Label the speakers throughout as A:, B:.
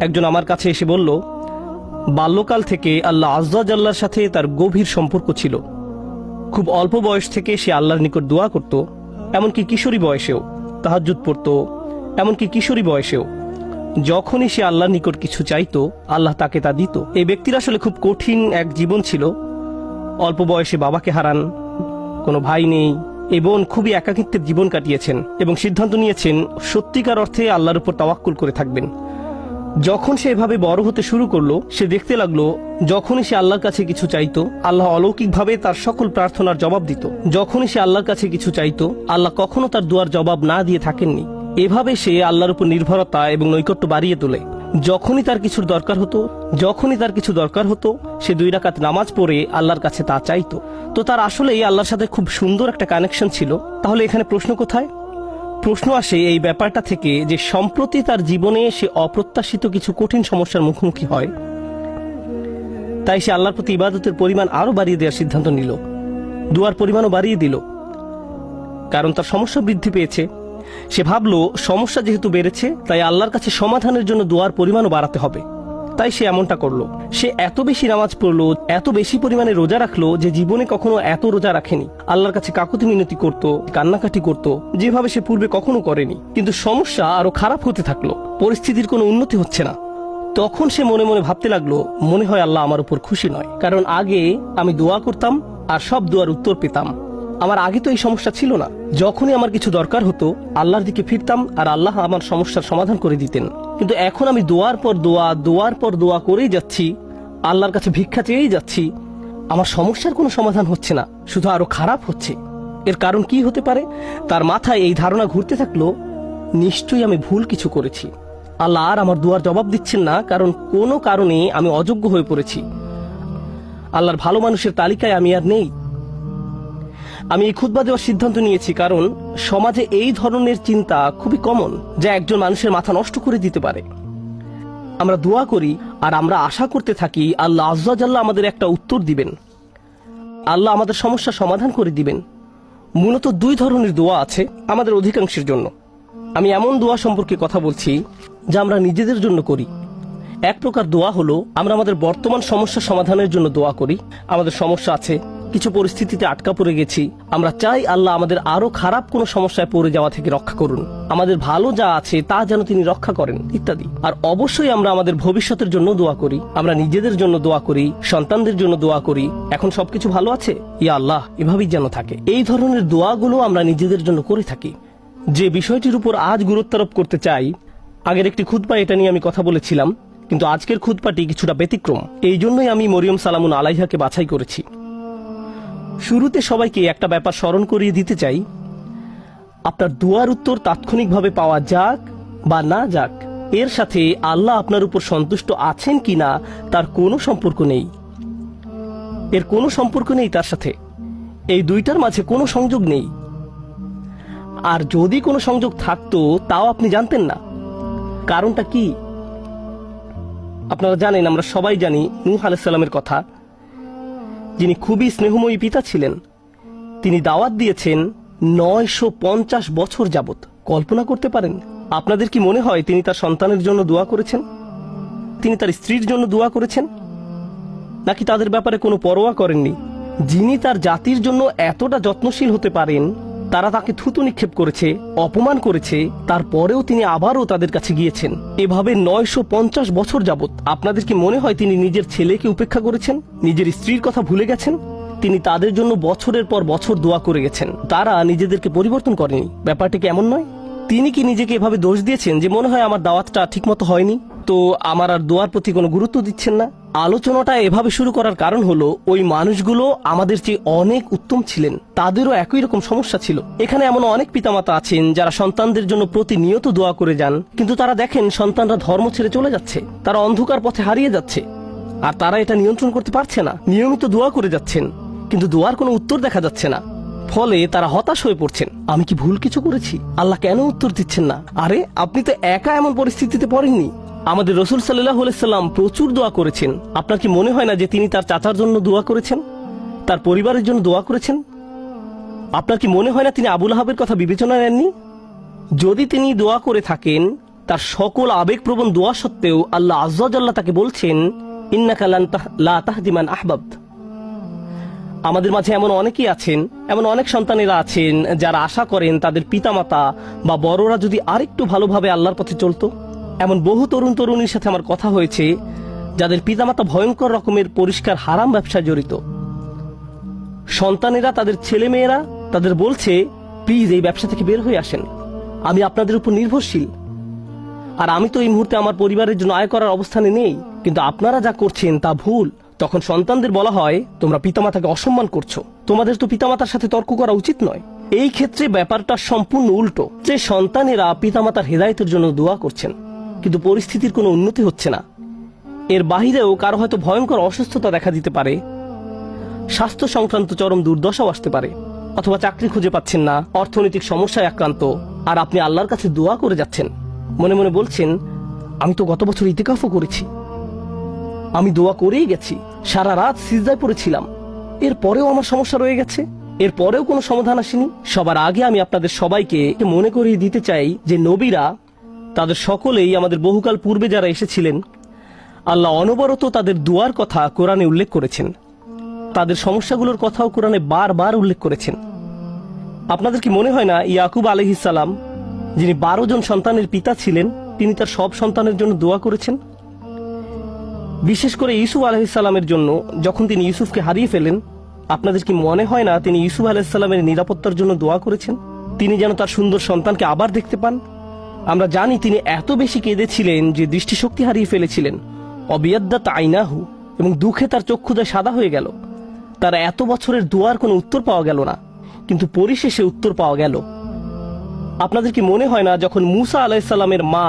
A: একজন আমার কাছে এসে বলল, বাল্যকাল থেকে আল্লাহ আজ্জা জাল্লার সাথে তার গভীর সম্পর্ক ছিল। খুব অল্প বয়স থেকে সে আল্লাহর নিকট দোয়া করত, এমনকি কিশোরী বয়সেও তাহাজ্জুদ পড়ত, এমনকি কিশোরী বয়সেও যখনই সে আল্লাহর নিকট কিছু চাইতো আল্লাহ তাকে তা দিত। এই ব্যক্তির আসলে খুব কঠিন এক জীবন ছিল। অল্প বয়সে বাবাকে হারান, কোনো ভাই নেই, এবং খুবই একাকিত্বের জীবন কাটিয়েছেন এবং সিদ্ধান্ত নিয়েছেন সত্যিকার অর্থে আল্লাহর উপর তাওয়াক্কুল করে থাকবেন। যখন সে এভাবে বড় হতে শুরু করলো, সে দেখতে লাগলো যখনই সে আল্লাহর কাছে কিছু চাইতো আল্লাহ অলৌকিকভাবে তার সকল প্রার্থনার জবাব দিত। যখনই সে আল্লাহর কাছে কিছু চাইতো আল্লাহ কখনো তার দোয়ার জবাব না দিয়ে থাকেননি। এভাবে সে আল্লাহর উপর নির্ভরতা এবং নৈকট্য বাড়িয়ে তোলে। যখনই তার কিছু দরকার হতো সে 2 রাকাত নামাজ পড়ে আল্লাহর কাছে তা চাইতো। তো তার আসলেই আল্লাহর সাথে খুব সুন্দর একটা কানেকশন ছিল। তাহলে এখানে প্রশ্ন কোথায়? প্রশ্ন আসে এই ব্যাপারটা থেকে যে সম্প্রতি তার জীবনে সে অপ্রত্যাশিত কিছু কঠিন সমস্যার মুখোমুখি হয়। তাই সে আল্লাহর প্রতি ইবাদতের পরিমাণ আরো বাড়িয়ে দেওয়ার সিদ্ধান্ত নিল, দোয়ার পরিমাণও বাড়িয়ে দিল, কারণ তার সমস্যা বৃদ্ধি পেয়েছে। সে ভাবলো সমস্যা যেহেতু বেড়েছে তাই আল্লাহর কাছে সমাধানের জন্য দোয়ার পরিমাণও বাড়াতে হবে। তাই সে এমনটা করলো। সে এত বেশি নামাজ পড়লো, এত বেশি পরিমাণে রোজা রাখলো যে জীবনে কখনো এত রোজা রাখেনি। আল্লাহর কাছে কাকুতি মিনতি করত, কান্নাকাটি করত, যেভাবে সে পূর্বে কখনো করেনি। কিন্তু সমস্যা আরো খারাপ হতে থাকলো, পরিস্থিতির কোনো উন্নতি হচ্ছে না। তখন সে মনে মনে ভাবতে লাগলো, মনে হয় আল্লাহ আমার উপর খুশি নয়, কারণ আগে আমি দোয়া করতাম আর সব দোয়ার উত্তর পেতাম। আমার আগে তো এই সমস্যা ছিল না। যখনই আমার কিছু দরকার হতো আল্লাহর দিকে ফিরতাম আর আল্লাহ আমার সমস্যার সমাধান করে দিতেন। কিন্তু এখন আমি দোয়ার পর দোয়া করেই যাচ্ছি, আল্লাহর কাছে ভিক্ষা চেয়েই যাচ্ছি, আমার সমস্যার কোনো সমাধান হচ্ছে না, শুধু আরো খারাপ হচ্ছে। এর কারণ কি হতে পারে? তার মাথায় এই ধারণা ঘুরতে থাকলো, নিশ্চয়ই আমি ভুল কিছু করেছি। আল্লাহ আর আমার দোয়ার জবাব দিচ্ছেন না, কারণ কোনো কারণে আমি অযোগ্য হয়ে পড়েছি। আল্লাহর ভালো মানুষের তালিকায় আমি আর নেই। আমি এই খুতবা দেওয়ার সিদ্ধান্ত নিয়েছি কারণ সমাজে এই ধরনের চিন্তা খুবই কমন, যা একজন মানুষের মাথা নষ্ট করে দিতে পারে। আমরা দোয়া করি আর আমরা আশা করতে থাকি আল্লাহ আজ্জা জাল্লা আমাদের একটা উত্তর দিবেন, আল্লাহ আমাদের সমস্যা সমাধান করে দিবেন। মূলত 2 ধরনের দোয়া আছে আমাদের অধিকাংশের জন্য। আমি এমন দোয়া সম্পর্কে কথা বলছি যা আমরা নিজেদের জন্য করি। এক প্রকার দোয়া হলো আমরা আমাদের বর্তমান সমস্যা সমাধানের জন্য দোয়া করি। আমাদের সমস্যা আছে, কিছু পরিস্থিতিতে আটকা পড়ে গেছি, আমরা চাই আল্লাহ আমাদের আরো খারাপ কোনো সমস্যায় পড়ে যাওয়া থেকে রক্ষা করুন, আমাদের ভালো যা আছে তা যেন তিনি রক্ষা করেন ইত্যাদি। আর অবশ্যই আমরা আমাদের ভবিষ্যতের জন্য দোয়া করি, আমরা নিজেদের জন্য দোয়া করি, সন্তানদের জন্য দোয়া করি, এখন সবকিছু ভালো আছে, ইয়া আল্লাহ এভাবেই যেন থাকে। এই ধরনের দোয়াগুলো আমরা নিজেদের জন্য করে থাকি। যে বিষয়টির উপর আজ গুরুত্ব আরোপ করতে চাই, আগের একটি খুতবা এটা নিয়ে আমি কথা বলেছিলাম, কিন্তু আজকের খুতবাটি কিছুটা ব্যতিক্রম। এই জন্যই আমি মরিয়ম সালামুন আলাইহাকে বাছাই করেছি। শুরুতে সবাইকে একটা ব্যাপার স্মরণ করিয়ে দিতে চাই, আপনার দোয়ার উত্তর তাৎক্ষণিকভাবে পাওয়া যাক বা না যাক, এর সাথে আল্লাহ আপনার উপর সন্তুষ্ট আছেন কিনা তার কোনো সম্পর্ক নেই। এর কোনো সম্পর্ক নেই তার সাথে। এই দুইটার মাঝে কোনো সংযোগ নেই। আর যদি কোনো সংযোগ থাকতো তাও আপনি জানতেন না। কারণটা কি? আপনারা জানেন, আমরা সবাই জানি নূহ আলাইহিস সালামের কথা, যিনি খুবই স্নেহময়ী পিতা ছিলেন। তিনি দাওয়াত দিয়েছেন 950 বছর যাবত। কল্পনা করতে পারেন? আপনাদের কি মনে হয় তিনি তার সন্তানের জন্য দোয়া করেছেন? তিনি তার স্ত্রীর জন্য দোয়া করেছেন? নাকি তাদের ব্যাপারে কোনো পরোয়া করেননি? যিনি তার জাতির জন্য এতটা যত্নশীল হতে পারেন, তারা তাকে থুতু নিক্ষেপ করেছে, অপমান করেছে, তারপরেও তিনি আবারও তাদের কাছে গিয়েছেন। এভাবে 950 বছর যাবত। আপনাদের কি মনে হয় তিনি নিজের ছেলেকে উপেক্ষা করেছেন, নিজের স্ত্রীর কথা ভুলে গেছেন? তিনি তাদের জন্য বছরের পর বছর দোয়া করে গেছেন, তারা নিজেদেরকে পরিবর্তন করেনি। ব্যাপারটি কি এমন নয়? তিনি কি নিজেকে এভাবে দোষ দিয়েছেন যে মনে হয় আমার দাওয়াতটা ঠিকমতো হয়নি, তো আমার আর দোয়ার প্রতি কোনো গুরুত্ব দিচ্ছেন না? আলোচনাটা এভাবে শুরু করার কারণ হলো, ওই মানুষগুলো আমাদের চেয়ে অনেক উত্তম ছিলেন, তাদেরও একই রকম সমস্যা ছিল। এখানে এমন অনেক পিতামাতা আছেন যারা সন্তানদের জন্য প্রতিনিয়ত দোয়া করে যান, কিন্তু তারা দেখেন সন্তানরা ধর্ম ছেড়ে চলে যাচ্ছে, তারা অন্ধকার পথে হারিয়ে যাচ্ছে, আর তারা এটা নিয়ন্ত্রণ করতে পারছে না। নিয়মিত দোয়া করে যাচ্ছেন, কিন্তু দোয়ার কোনো উত্তর দেখা যাচ্ছে না। ফলে তারা হতাশ হয়ে পড়ছেন, আমি কি ভুল কিছু করেছি? আল্লাহ কেন উত্তর দিচ্ছেন না? আরে আপনি তো একা এমন পরিস্থিতিতে পড়েননি। আমাদের রাসূল সাল্লাল্লাহু আলাইহি সাল্লাম প্রচুর দোয়া করেছেন। আপনার কি মনে হয় না যে তিনি তার চাচার জন্য দোয়া করেছেন, তার পরিবারের জন্য দোয়া করেছেন? আপনার কি মনে হয় না তিনি আবু লাহাবের কথা বিবেচনায় নেননি? যদি তিনি দোয়া করে থাকেন তার সকল আবেগপ্রবণ দোয়া সত্ত্বেও আল্লাহ আয্যা ওয়া জাল্লা তাকে বলছেন, ইন্নাকা লা তাহদি মান আহবাবত। আমাদের মাঝে এমন অনেকেই আছেন, এমন অনেক সন্তানেরা আছেন যারা আশা করেন তাদের পিতামাতা বা বড়রা যদি আরেকটু ভালোভাবে আল্লাহর পথে চলতো। এমন বহু তরুণ তরুণীর সাথে আমার কথা হয়েছে যাদের পিতামাতা ভয়ঙ্কর রকমের পরিষ্কার হারাম ব্যবসায় জড়িত। সন্তানেরা, তাদের ছেলেমেয়েরা তাদের বলছে, প্লিজ এই ব্যবসা থেকে বের হয়ে আসেন, আমি আপনাদের উপর নির্ভরশীল, আর আমি তো এই মুহূর্তে আমার পরিবারের জন্য আয় করার অবস্থানে নেই, কিন্তু আপনারা যা করছেন তা ভুল। তখন সন্তানদের বলা হয়, তোমরা পিতামাতাকে অসম্মান করছো, তোমাদের তো পিতামাতার সাথে তর্ক করা উচিত নয়। এই ক্ষেত্রে ব্যাপারটা সম্পূর্ণ উল্টো, যে সন্তানেরা পিতামাতার হেদায়েতের জন্য দোয়া করছেন, কিন্তু পরিস্থিতির কোনো উন্নতি হচ্ছে না। এর বাহিরেও কারো হয়তো ভয়ঙ্কর অসুস্থতা দেখা দিতে পারে, স্বাস্থ্য সংক্রান্ত চরম দুর্দশাও আসতে পারে, অথবা চাকরি খুঁজে পাচ্ছেন না, অর্থনৈতিক সমস্যায় আক্রান্ত, আর আপনি আল্লাহর কাছে দোয়া করে যাচ্ছেন, মনে মনে বলছেন, আমি তো গত বছর ইতিকাফও করেছি, আমি দোয়া করেই গেছি, সারা রাত সিজদায় পড়েছিলাম, এরপরেও আমার সমস্যা রয়ে গেছে, এরপরেও কোনো সমাধান আসেনি। সবার আগে আমি আপনাদের সবাইকে মনে করিয়ে দিতে চাই যে নবীরা, তাদের সকলেই, আমাদের বহুকাল পূর্বে যারা এসেছিলেন, আল্লাহ অনবরত তাদের দুয়ার কথা কোরআনে উল্লেখ করেছেন, তাদের সমস্যাগুলোর কথাও কোরআনে বারবার উল্লেখ করেছেন। আপনাদের কি মনে হয় না ইয়াকুব আলাইহিস সালাম, যিনি 12 জন সন্তানের পিতা ছিলেন, তিনি তার সব সন্তানের জন্য দোয়া করেছেন? বিশেষ করে ইউসুফ আলাইহিস সালামের জন্য, যখন তিনি ইউসুফকে হারিয়ে ফেলেন, আপনাদের কি মনে হয় না তিনি ইউসুফ আলাইহিস সালামের নিরাপত্তার জন্য দোয়া করেছেন, তিনি যেন তার সুন্দর সন্তানকে আবার দেখতে পান? আমরা জানি তিনি এত বেশি কেঁদেছিলেন যে দৃষ্টিশক্তি হারিয়ে ফেলেছিলেন, অবিয়াদ্দাত আইনাহু, এবং দুঃখে তার চক্ষুদয় সাদা হয়ে গেল। তার এত বছরের দোয়ার কোনো উত্তর পাওয়া গেল না, কিন্তু পরিশেষে উত্তর পাওয়া গেল। আপনাদের কি মনে হয় না যখন মুসা আলাইহিস সালামের মা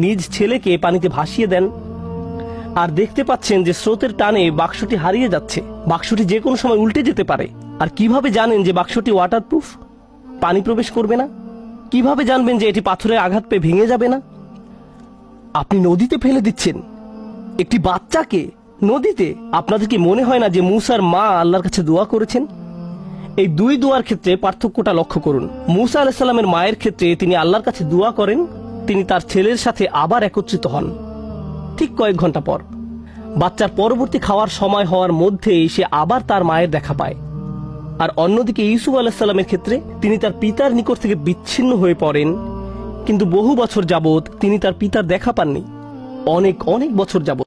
A: নিজ ছেলেকে পানিতে ভাসিয়ে দেন, আর দেখতে পাচ্ছেন যে স্রোতের টানে বাক্সটি হারিয়ে যাচ্ছে, বাক্সটি যে কোনো সময় উল্টে যেতে পারে, আর কিভাবে জানেন যে বাক্সটি ওয়াটারপ্রুফ, পানি প্রবেশ করবে না? কিভাবে জানবেন যে এটি পাথরের আঘাত পেয়ে ভেঙে যাবে না? আপনি নদীতে ফেলে দিচ্ছেন একটি বাচ্চাকে, নদীতে। আপনাদের কি মনে হয় না যে মুসার মা আল্লাহর কাছে দোয়া করেছেন? এই দুই দোয়ার ক্ষেত্রে পার্থক্যটা লক্ষ্য করুন। মুসা আলাইহিস সালামের মায়ের ক্ষেত্রে তিনি আল্লাহর কাছে দোয়া করেন, তিনি তার ছেলের সাথে আবার একত্রিত হন ঠিক কয়েক ঘন্টা পর। বাচ্চার পরবর্তী খাওয়ার সময় হওয়ার মধ্যেই সে আবার তার মায়ের দেখা পায়। আর অন্যদিকে ইউসুফ আলাইহিস সালামের ক্ষেত্রে তিনি তার পিতার নিকট থেকে বিচ্ছিন্ন হয়ে পড়েন, কিন্তু বহু বছর যাবৎ তিনি তার পিতার দেখা পাননি, অনেক অনেক বছর যাবৎ।